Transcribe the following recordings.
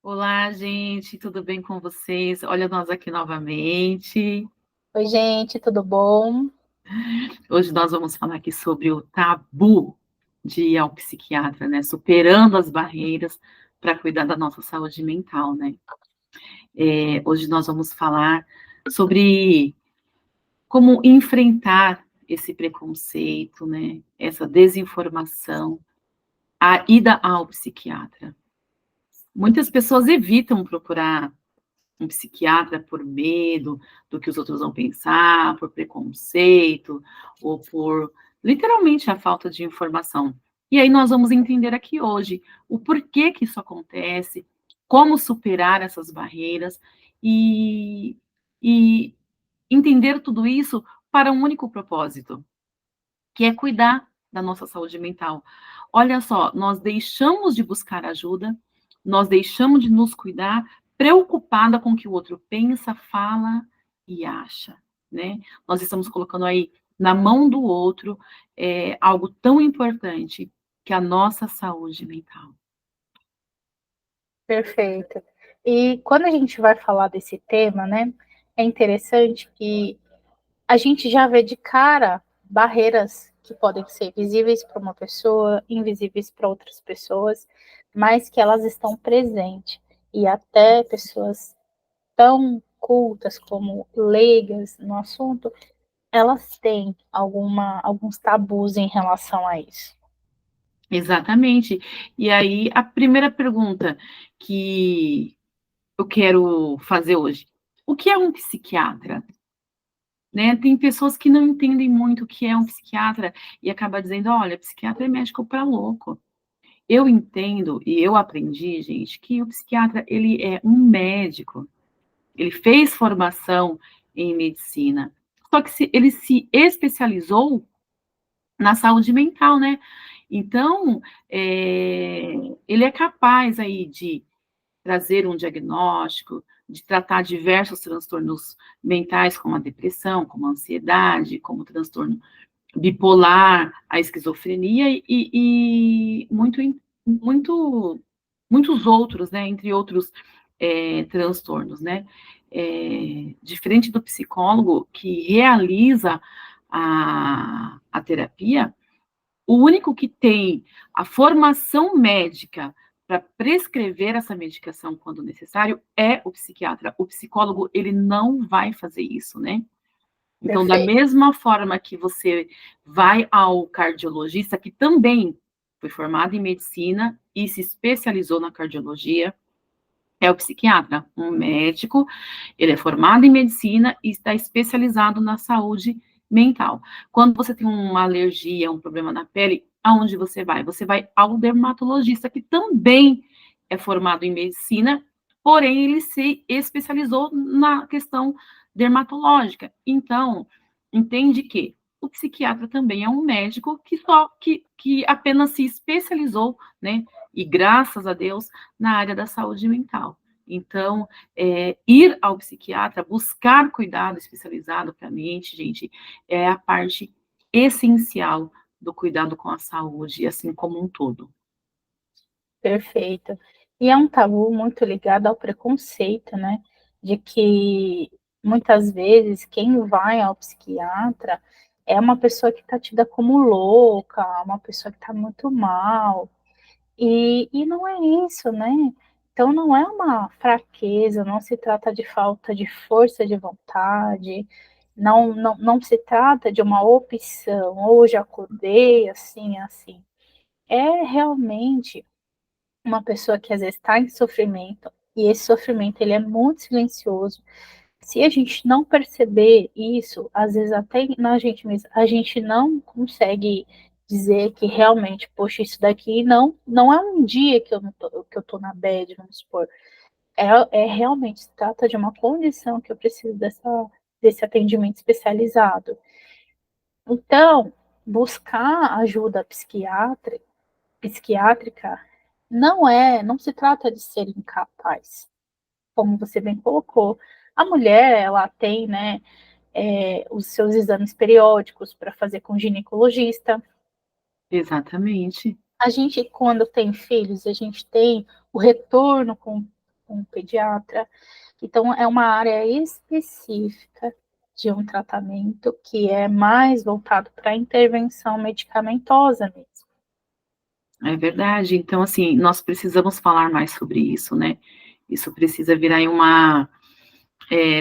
Olá, gente, tudo bem com vocês? Olha nós aqui novamente. Oi, gente, tudo bom? Hoje nós vamos falar aqui sobre o tabu de ir ao psiquiatra, né? Superando as barreiras para cuidar da nossa saúde mental, né? Hoje nós vamos falar sobre como enfrentar esse preconceito, né? Essa desinformação, a ida ao psiquiatra. Muitas pessoas evitam procurar um psiquiatra por medo do que os outros vão pensar, por preconceito, ou por literalmente a falta de informação. E aí nós vamos entender aqui hoje o porquê que isso acontece, como superar essas barreiras e, e entender tudo isso para um único propósito, que é cuidar da nossa saúde mental. Olha só, nós deixamos de buscar ajuda, nós deixamos de nos cuidar, preocupada com o que o outro pensa, fala e acha, né? Nós estamos colocando aí na mão do outro algo tão importante que a nossa saúde mental. Perfeito. E quando a gente vai falar desse tema, né, é interessante que a gente já vê de cara barreiras que podem ser visíveis para uma pessoa, invisíveis para outras pessoas, mas que elas estão presentes. E até pessoas tão cultas como leigas no assunto, elas têm alguns tabus em relação a isso. Exatamente. E aí, a primeira pergunta que eu quero fazer hoje: o que é um psiquiatra? Né? Tem pessoas que não entendem muito o que é um psiquiatra e acaba dizendo, olha, psiquiatra é médico para louco. Eu entendo e eu aprendi, gente, que o psiquiatra ele é um médico. Ele fez formação em medicina. Só que ele se especializou na saúde mental, né? Então, ele é capaz aí de trazer um diagnóstico, de tratar diversos transtornos mentais, como a depressão, como a ansiedade, como o transtorno bipolar, a esquizofrenia muito, muitos outros, né, entre outros transtornos, né. Diferente do psicólogo que realiza a terapia, o único que tem a formação médica para prescrever essa medicação quando necessário é o psiquiatra. O psicólogo, ele não vai fazer isso, né? Então, da Perfeito. mesma forma que você vai ao cardiologista, que também foi formado em medicina e se especializou na cardiologia, é o psiquiatra, um médico, ele é formado em medicina e está especializado na saúde mental. Quando você tem uma alergia, um problema na pele, aonde você vai? Você vai ao dermatologista, que também é formado em medicina, porém ele se especializou na questão dermatológica. Então, entende que o psiquiatra também é um médico que apenas se especializou, né? E graças a Deus, na área da saúde mental. Então, ir ao psiquiatra, buscar cuidado especializado para a mente, gente, é a parte essencial do cuidado com a saúde, assim como um todo. Perfeito. E é um tabu muito ligado ao preconceito, né? De que muitas vezes quem vai ao psiquiatra é uma pessoa que está tida como louca, uma pessoa que está muito mal. E não é isso, né? Então não é uma fraqueza, não se trata de falta de força de vontade, não se trata de uma opção, ou já acordei assim, assim. É realmente uma pessoa que às vezes está em sofrimento, e esse sofrimento ele é muito silencioso. Se a gente não perceber isso, às vezes até na gente mesmo, a gente não consegue dizer que realmente, poxa, isso daqui não é um dia que eu tô na bad, vamos supor. É realmente, se trata de uma condição que eu preciso desse atendimento especializado. Então, buscar ajuda psiquiátrica não se trata de ser incapaz, como você bem colocou. A mulher, ela tem, né, os seus exames periódicos para fazer com ginecologista. Exatamente. A gente, quando tem filhos, a gente tem o retorno com um pediatra. Então, é uma área específica de um tratamento que é mais voltado para a intervenção medicamentosa mesmo. É verdade. Então, assim, nós precisamos falar mais sobre isso, né? Isso precisa virar aí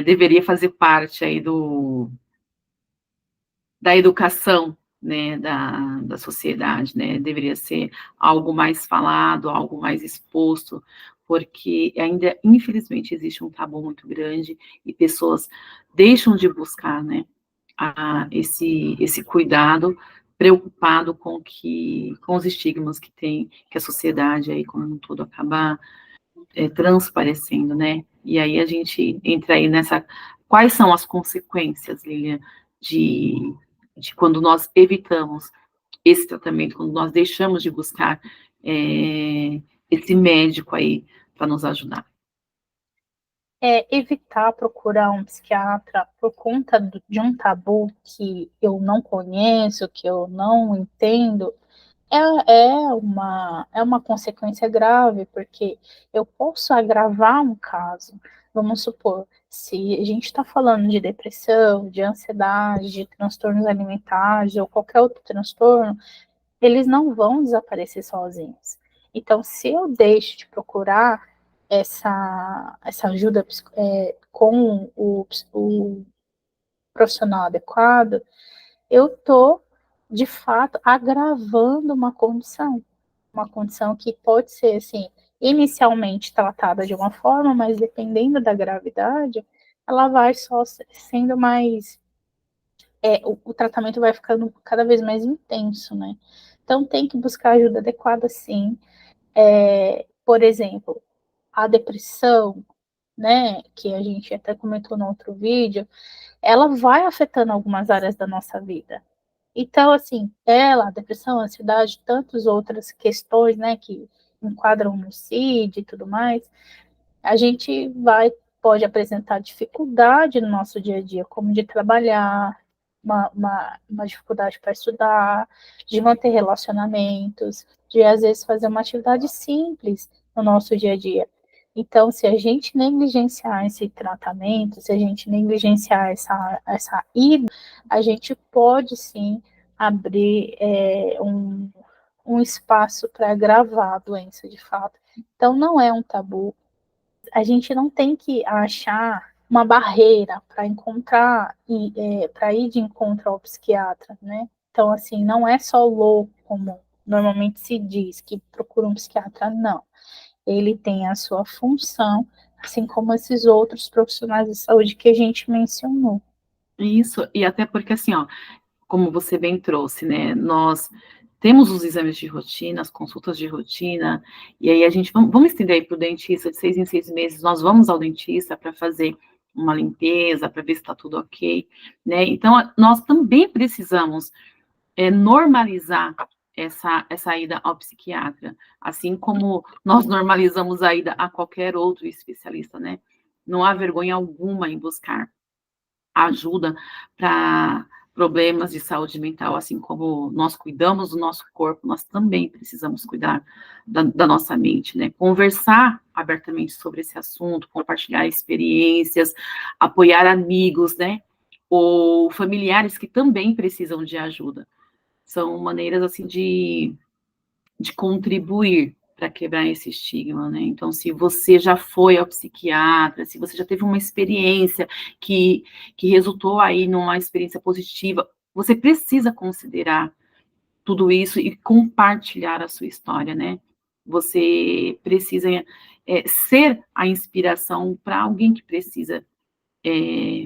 deveria fazer parte aí da educação, né, da sociedade, né? Deveria ser algo mais falado, algo mais exposto, porque ainda, infelizmente, existe um tabu muito grande e pessoas deixam de buscar, né, esse cuidado, preocupado com os estigmas que tem, que a sociedade aí como um todo acaba transparecendo, né? E aí a gente entra aí nessa, quais são as consequências, Lilian, de, de quando nós evitamos esse tratamento, quando nós deixamos de buscar esse médico aí para nos ajudar. Evitar procurar um psiquiatra por conta de um tabu que eu não conheço, que eu não entendo, é uma consequência grave, porque eu posso agravar um caso. Vamos supor, se a gente está falando de depressão, de ansiedade, de transtornos alimentares ou qualquer outro transtorno, eles não vão desaparecer sozinhos. Então, se eu deixo de procurar essa ajuda com o profissional adequado, eu estou, de fato, agravando uma condição que pode ser, assim, inicialmente tratada de uma forma, mas dependendo da gravidade, ela vai só sendo mais, o tratamento vai ficando cada vez mais intenso, né? Então, tem que buscar ajuda adequada, sim. Por exemplo, a depressão, né, que a gente até comentou no outro vídeo, ela vai afetando algumas áreas da nossa vida. Então, assim, a depressão, a ansiedade, tantas outras questões, né, que enquadram no CID e tudo mais, a gente pode apresentar dificuldade no nosso dia a dia, como de trabalhar, uma dificuldade para estudar, de manter relacionamentos, de às vezes fazer uma atividade simples no nosso dia a dia. Então, se a gente negligenciar esse tratamento, se a gente negligenciar essa ida, a gente pode sim abrir um espaço para agravar a doença de fato. Então, não é um tabu, a gente não tem que achar uma barreira para encontrar e para ir de encontro ao psiquiatra, né? Então, assim, não é só o louco, como normalmente se diz, que procura um psiquiatra, não. Ele tem a sua função, assim como esses outros profissionais de saúde que a gente mencionou. Isso, e até porque assim, ó, como você bem trouxe, né, nós temos os exames de rotina, as consultas de rotina, e aí a gente, vamos estender aí para o dentista, de 6 em 6 meses, nós vamos ao dentista para fazer uma limpeza, para ver se está tudo ok, né, então nós também precisamos normalizar essa ida ao psiquiatra, assim como nós normalizamos a ida a qualquer outro especialista, né, não há vergonha alguma em buscar ajuda para problemas de saúde mental, assim como nós cuidamos do nosso corpo, nós também precisamos cuidar da nossa mente, né? Conversar abertamente sobre esse assunto, compartilhar experiências, apoiar amigos, né? Ou familiares que também precisam de ajuda. São maneiras, assim, de contribuir para quebrar esse estigma, né? Então, se você já foi ao psiquiatra, se você já teve uma experiência que resultou aí numa experiência positiva, você precisa considerar tudo isso e compartilhar a sua história, né? Você precisa ser a inspiração para alguém que precisa,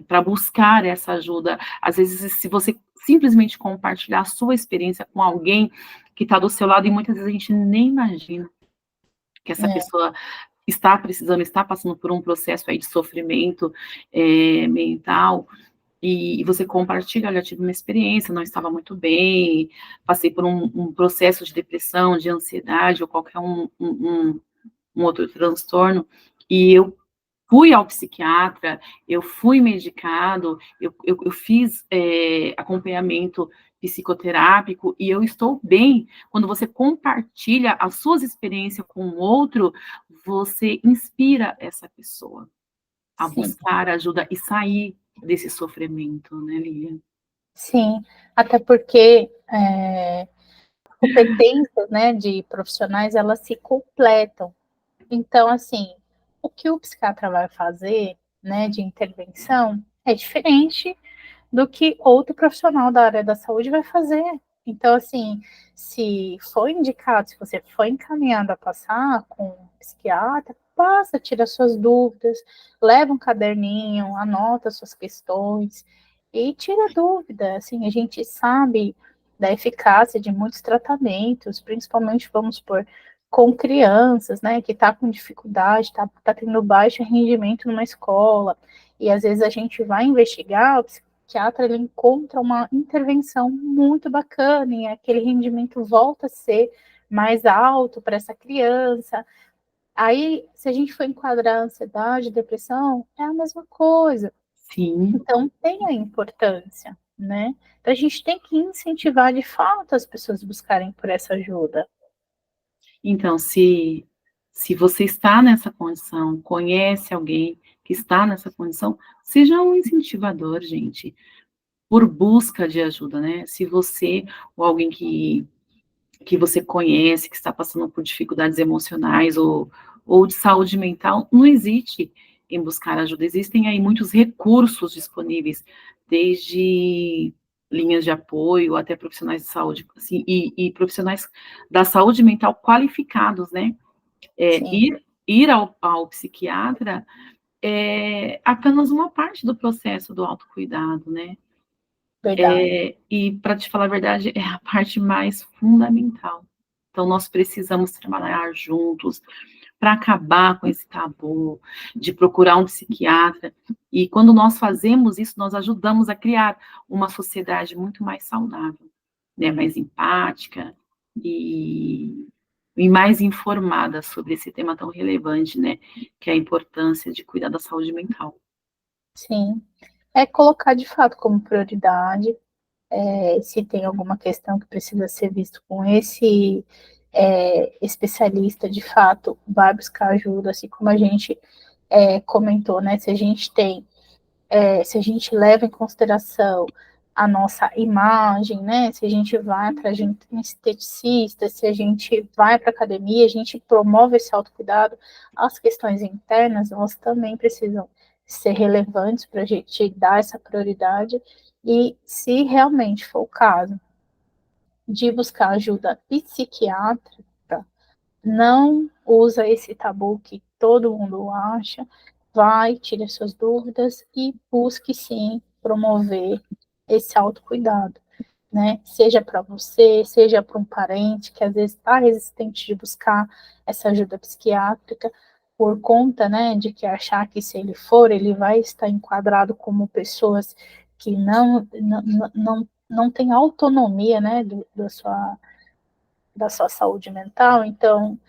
para buscar essa ajuda. Às vezes, se você simplesmente compartilhar a sua experiência com alguém que está do seu lado, e muitas vezes a gente nem imagina que essa pessoa está precisando, está passando por um processo aí de sofrimento mental, e você compartilha, olha, eu tive uma experiência, não estava muito bem, passei por um processo de depressão, de ansiedade, ou qualquer um outro transtorno, e eu fui ao psiquiatra, eu fui medicado, eu fiz acompanhamento psicoterápico e eu estou bem. Quando você compartilha as suas experiências com o outro, você inspira essa pessoa a Sim, buscar ajuda e sair desse sofrimento, né, Lilian? sim. Até porque competências, né, de profissionais, elas se completam. Então, assim, o que o psiquiatra vai fazer, né, de intervenção é diferente do que outro profissional da área da saúde vai fazer. Então, assim, se for indicado, se você for encaminhado a passar com um psiquiatra, passa, tira suas dúvidas, leva um caderninho, anota suas questões e tira dúvida. Assim, a gente sabe da eficácia de muitos tratamentos, principalmente, vamos supor, com crianças, né, que está com dificuldade, tá tendo baixo rendimento numa escola, e às vezes a gente vai investigar, o psiquiatra ele encontra uma intervenção muito bacana e aquele rendimento volta a ser mais alto para essa criança. Aí, se a gente for enquadrar ansiedade, depressão, é a mesma coisa. Sim. Então, tem a importância, né? Então, a gente tem que incentivar de fato as pessoas buscarem por essa ajuda. Então, se você está nessa condição, conhece alguém que está nessa condição, seja um incentivador, gente, por busca de ajuda, né? Se você ou alguém que você conhece, que está passando por dificuldades emocionais ou de saúde mental, não hesite em buscar ajuda. Existem aí muitos recursos disponíveis, desde linhas de apoio até profissionais de saúde, assim, e profissionais da saúde mental qualificados, né? Sim, Ir ao psiquiatra é apenas uma parte do processo do autocuidado, né? verdade. E para te falar a verdade, é a parte mais fundamental. Então, nós precisamos trabalhar juntos para acabar com esse tabu de procurar um psiquiatra. E quando nós fazemos isso, nós ajudamos a criar uma sociedade muito mais saudável, né? Mais empática e, e mais informada sobre esse tema tão relevante, né? Que é a importância de cuidar da saúde mental. Sim. É colocar de fato como prioridade, se tem alguma questão que precisa ser visto com esse especialista, de fato, vai buscar ajuda, assim como a gente comentou, né? Se a gente tem se a gente leva em consideração a nossa imagem, né? Se a gente vai para um esteticista, se a gente vai para academia, a gente promove esse autocuidado, as questões internas, elas também precisam ser relevantes para a gente dar essa prioridade. E se realmente for o caso de buscar ajuda psiquiátrica, não usa esse tabu que todo mundo acha, vai, tire suas dúvidas e busque sim promover esse autocuidado, né? Seja para você, seja para um parente que às vezes está resistente de buscar essa ajuda psiquiátrica por conta, né, de que achar que se ele for, ele vai estar enquadrado como pessoas que não tem autonomia, né, da sua saúde mental, então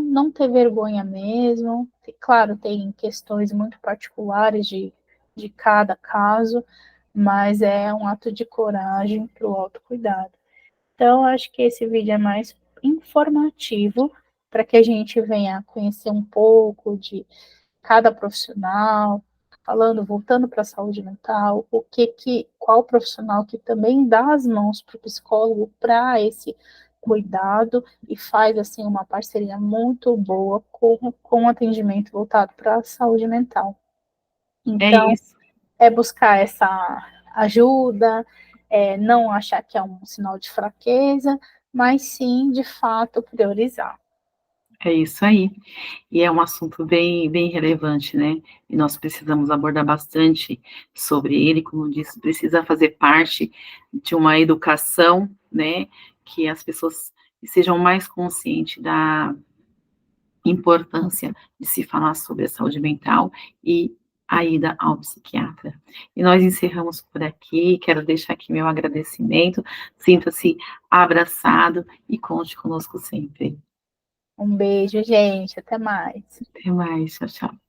não ter vergonha mesmo. Claro, tem questões muito particulares de cada caso, mas é um ato de coragem para o autocuidado. Então, acho que esse vídeo é mais informativo para que a gente venha conhecer um pouco de cada profissional, falando, voltando para a saúde mental, qual profissional que também dá as mãos para o psicólogo para esse cuidado e faz assim uma parceria muito boa com o atendimento voltado para a saúde mental. É Então, isso. é buscar essa ajuda, não achar que é um sinal de fraqueza, mas sim, de fato, priorizar. É isso aí. E é um assunto bem, bem relevante, né? E nós precisamos abordar bastante sobre ele, como disse, precisa fazer parte de uma educação, né? Que as pessoas sejam mais conscientes da importância de se falar sobre a saúde mental e a ida ao psiquiatra. E nós encerramos por aqui, quero deixar aqui meu agradecimento, sinta-se abraçado e conte conosco sempre. Um beijo, gente. Até mais. Até mais, tchau, tchau.